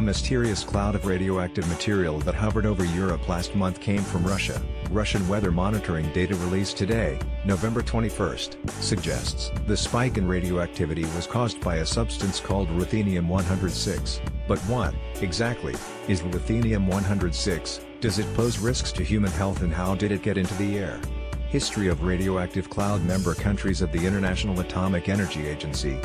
mysterious cloud of radioactive material that hovered over Europe last month came from Russia. Russian weather monitoring data released today, November 21st, suggests the spike in radioactivity was caused by a substance called ruthenium-106. But what, exactly, is ruthenium-106, does it pose risks to human health, and how did it get into the air? History of radioactive cloud. Member countries of the International Atomic Energy Agency,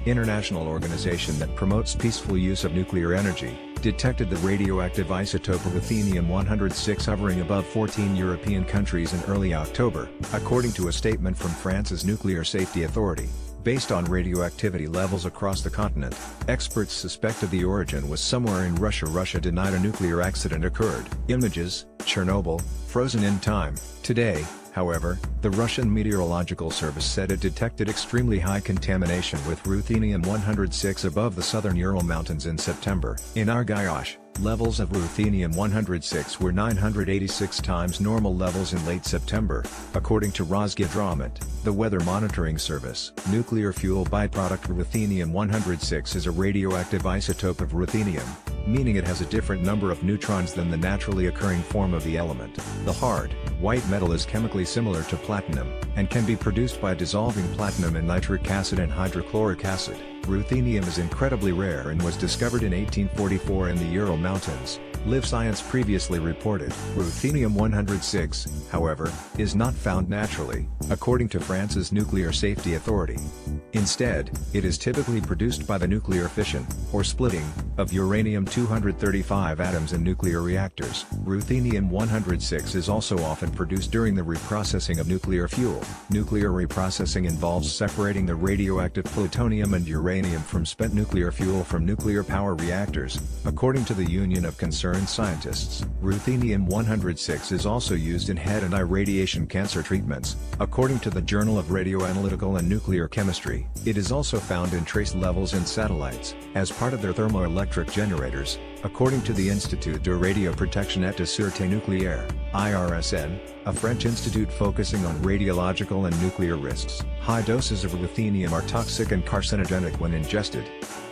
international organization that promotes peaceful use of nuclear energy, detected the radioactive isotope ruthenium-106 hovering above 14 European countries in early October, according to a statement from France's Nuclear Safety Authority. Based on radioactivity levels across the continent, experts suspected the origin was somewhere in Russia. Russia denied a nuclear accident occurred. Images, Chernobyl, frozen in time. Today, however, the Russian Meteorological Service said it detected extremely high contamination with ruthenium-106 above the southern Ural Mountains in September. In Argyll, levels of ruthenium-106 were 986 times normal levels in late September, according to Radioactive, the weather monitoring service. Nuclear fuel byproduct ruthenium-106 is a radioactive isotope of ruthenium, meaning it has a different number of neutrons than the naturally occurring form of the element. The hard, white metal is chemically similar to platinum, and can be produced by dissolving platinum in nitric acid and hydrochloric acid. Ruthenium is incredibly rare and was discovered in 1844 in the Ural Mountains, Live Science previously reported. Ruthenium-106, however, is not found naturally, according to France's Nuclear Safety Authority. Instead, it is typically produced by the nuclear fission, or splitting, of uranium-235 atoms in nuclear reactors. Ruthenium-106 is also often produced during the reprocessing of nuclear fuel. Nuclear reprocessing involves separating the radioactive plutonium and uranium from spent nuclear fuel from nuclear power reactors, according to the Union of Concerned Scientists. Ruthenium-106 is also used in head and eye radiation cancer treatments, according to the Journal of Radioanalytical and Nuclear Chemistry. It is also found in trace levels in satellites, as part of their thermoelectric generators, according to the Institut de Radioprotection et de Sûreté Nucléaire, IRSN, a French institute focusing on radiological and nuclear risks. High doses of ruthenium are toxic and carcinogenic when ingested.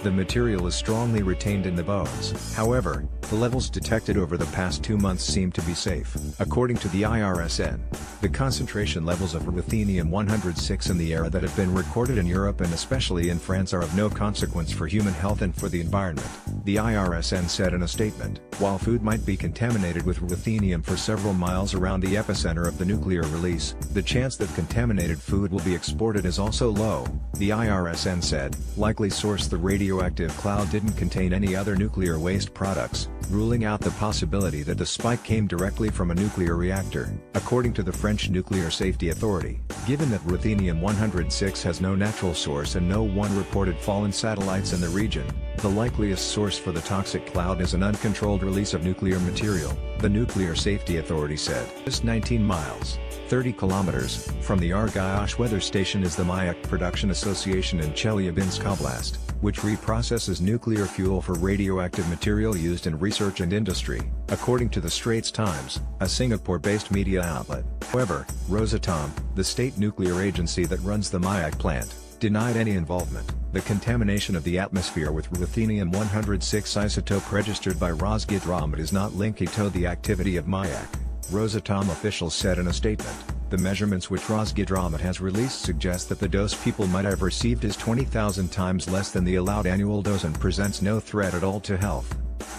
The material is strongly retained in the bones. However, the levels detected over the past 2 months seem to be safe. According to the IRSN, the concentration levels of ruthenium-106 in the air that have been recorded in Europe and especially in France are of no consequence for human health and for the environment, the IRSN said in a statement. While food might be contaminated with ruthenium for several miles around the epicenter of the nuclear release, the chance that contaminated food will be exported is also low, the IRSN said. Likely source: the radioactive cloud didn't contain any other nuclear waste products, ruling out the possibility that the spike came directly from a nuclear reactor, according to the French Nuclear Safety Authority. Given that ruthenium-106 has no natural source and no one reported fallen satellites in the region, the likeliest source for the toxic cloud is an uncontrolled release of nuclear material, the Nuclear Safety Authority said. Just 19 miles, 30 kilometers, from the Argyll weather station is the Mayak Production Association in Chelyabinsk Oblast, which reprocesses nuclear fuel for radioactive material used in research and industry, according to the Straits Times, a Singapore-based media outlet. However, Rosatom, the state nuclear agency that runs the Mayak plant, denied any involvement. The contamination of the atmosphere with ruthenium-106 isotope registered by Radioactive is not linked to the activity of Mayak, Rosatom officials said in a statement. The measurements which Radioactive has released suggest that the dose people might have received is 20,000 times less than the allowed annual dose and presents no threat at all to health.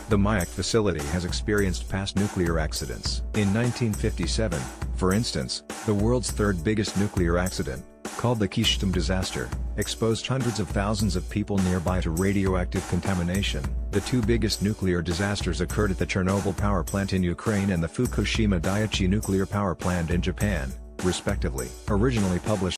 The Mayak facility has experienced past nuclear accidents. In 1957, for instance, the world's third biggest nuclear accident, called the Kyshtym disaster, exposed hundreds of thousands of people nearby to radioactive contamination. The two biggest nuclear disasters occurred at the Chernobyl power plant in Ukraine and the Fukushima Daiichi nuclear power plant in Japan, respectively. Originally published